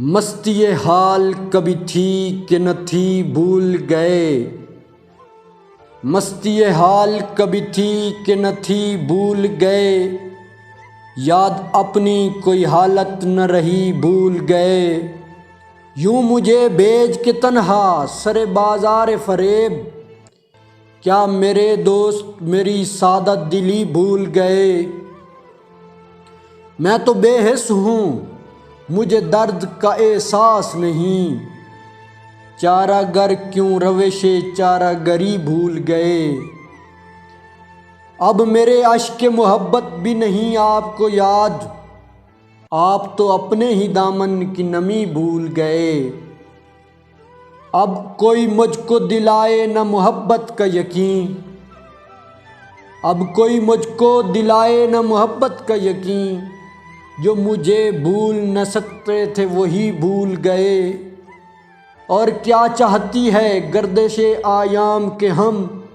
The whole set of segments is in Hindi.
मस्ती ये हाल कभी थी कि न थी भूल गए। मस्ती ये हाल कभी थी कि न थी भूल गए। याद अपनी कोई हालत न रही भूल गए। यूं मुझे भेज के तन्हा सरे बाजार फरेब। क्या मेरे दोस्त मेरी सादत दिली भूल गए। मैं तो बेहिस हूँ मुझे दर्द का एहसास नहीं। चारागर क्यों रवेशे चारागरी भूल गए। अब मेरे अश्क मोहब्बत भी नहीं आपको याद। आप तो अपने ही दामन की नमी भूल गए। अब कोई मुझको दिलाए न मोहब्बत का यकीन। अब कोई मुझको दिलाए न मोहब्बत का यकीन। जो मुझे भूल न सकते थे वही भूल गए। और क्या चाहती है गर्दिशे आयाम के हम।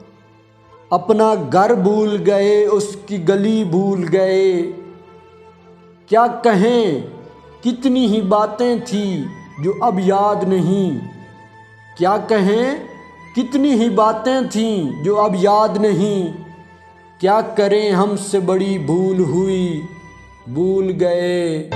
अपना घर भूल गए उसकी गली भूल गए। क्या कहें कितनी ही बातें थी जो अब याद नहीं। क्या कहें कितनी ही बातें थीं जो अब याद नहीं। क्या करें हमसे बड़ी भूल हुई भूल गए।